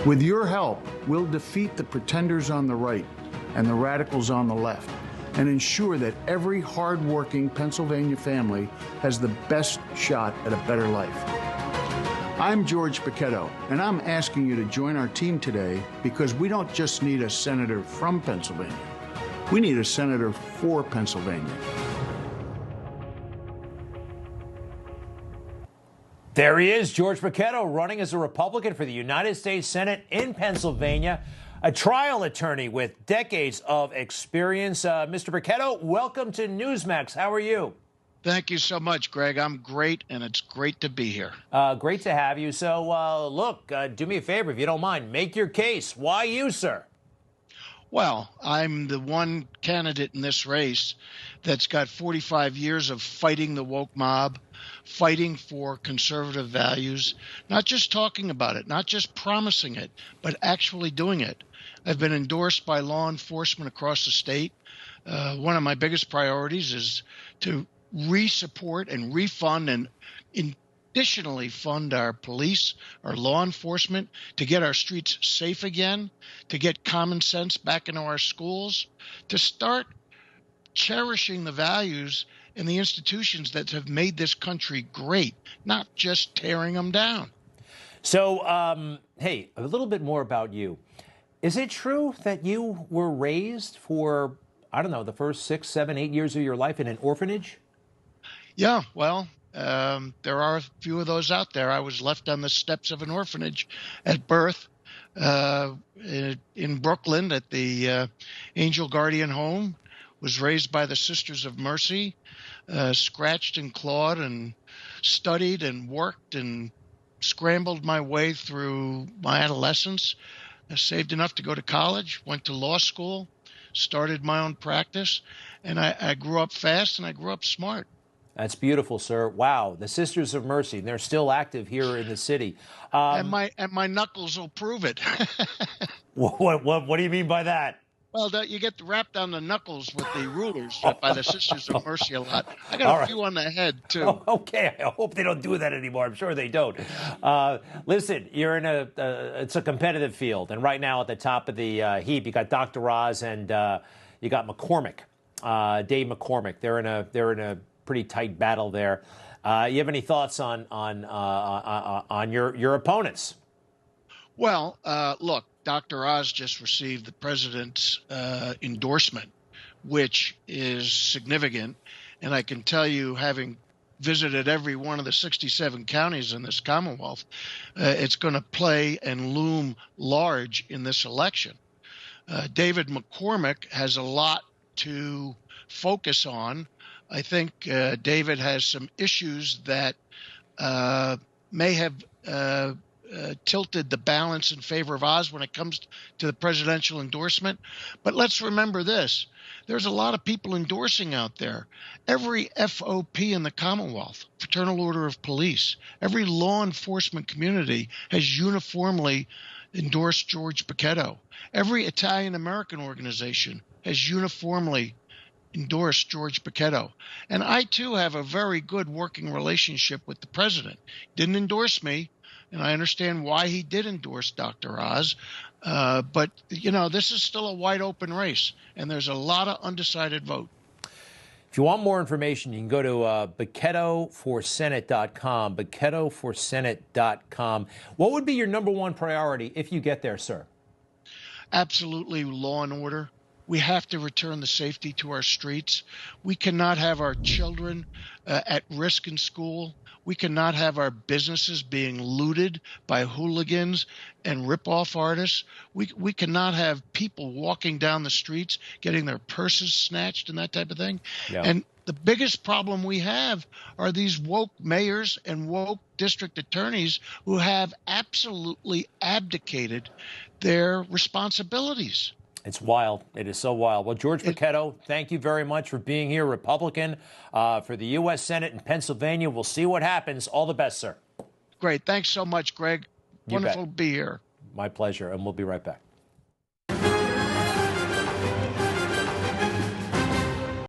With your help, we'll defeat the pretenders on the right and the radicals on the left and ensure that every hard-working Pennsylvania family has the best shot at a better life. I'm George Bochetto, and I'm asking you to join our team today because we don't just need a senator from Pennsylvania. We need a senator for Pennsylvania. There he is, George Bochetto, running as a Republican for the United States Senate in Pennsylvania, a trial attorney with decades of experience. Mr. Bochetto, welcome to Newsmax. How are you? Thank you so much, Greg. I'm great, and it's great to be here. Great to have you. So, look, do me a favor, if you don't mind. Make your case. Why you, sir? Well, I'm the one candidate in this race that's got 45 years of fighting the woke mob, fighting for conservative values, not just talking about it, not just promising it, but actually doing it. I've been endorsed by law enforcement across the state. One of my biggest priorities is to re-support and refund and additionally fund our police, our law enforcement, to get our streets safe again, to get common sense back into our schools, to start cherishing the values and the institutions that have made this country great, not just tearing them down. So, hey, a little bit more about you. Is it true that you were raised for, I don't know, the first 6, 7, 8 years of your life in an orphanage? Yeah, well, there are a few of those out there. I was left on the steps of an orphanage at birth in Brooklyn at the Angel Guardian Home, was raised by the Sisters of Mercy, scratched and clawed and studied and worked and scrambled my way through my adolescence. I saved enough to go to college, went to law school, started my own practice, and I grew up fast and I grew up smart. That's beautiful, sir. Wow, the Sisters of Mercy, they're still active here in the city. And my knuckles will prove it. What do you mean by that? Well, you get wrapped on the knuckles with the rulers by the Sisters of Mercy a lot. I got a few on the head, too. Oh, okay, I hope they don't do that anymore. I'm sure they don't. Listen, you're in it's a competitive field, and right now at the top of the heap, you got Dr. Oz and you got McCormick, Dave McCormick. They're in a pretty tight battle there. You have any thoughts on your opponents? Well, look, Dr. Oz just received the president's endorsement, which is significant. And I can tell you, having visited every one of the 67 counties in this Commonwealth, it's going to play and loom large in this election. David McCormick has a lot to focus on. I think David has some issues that may have tilted the balance in favor of Oz when it comes to the presidential endorsement. But let's remember this. There's a lot of people endorsing out there. Every FOP in the Commonwealth, Fraternal Order of Police, every law enforcement community has uniformly endorsed George Bochetto. Every Italian-American organization has uniformly endorsed George Bochetto. And I, too, have a very good working relationship with the president. Didn't endorse me, and I understand why he did endorse Dr. Oz. But, you know, this is still a wide-open race, and there's a lot of undecided vote. If you want more information, you can go to BochettoForSenate.com, BochettoForSenate.com. What would be your number one priority if you get there, sir? Absolutely law and order. We have to return the safety to our streets. We cannot have our children at risk in school. We cannot have our businesses being looted by hooligans and rip-off artists. We cannot have people walking down the streets getting their purses snatched and that type of thing. Yeah. And the biggest problem we have are these woke mayors and woke district attorneys who have absolutely abdicated their responsibilities. It's wild. It is so wild. Well, George Bochetto, thank you very much for being here, Republican for the U.S. Senate in Pennsylvania. We'll see what happens. All the best, sir. Great. Thanks so much, Greg. Wonderful to be here. My pleasure, and we'll be right back.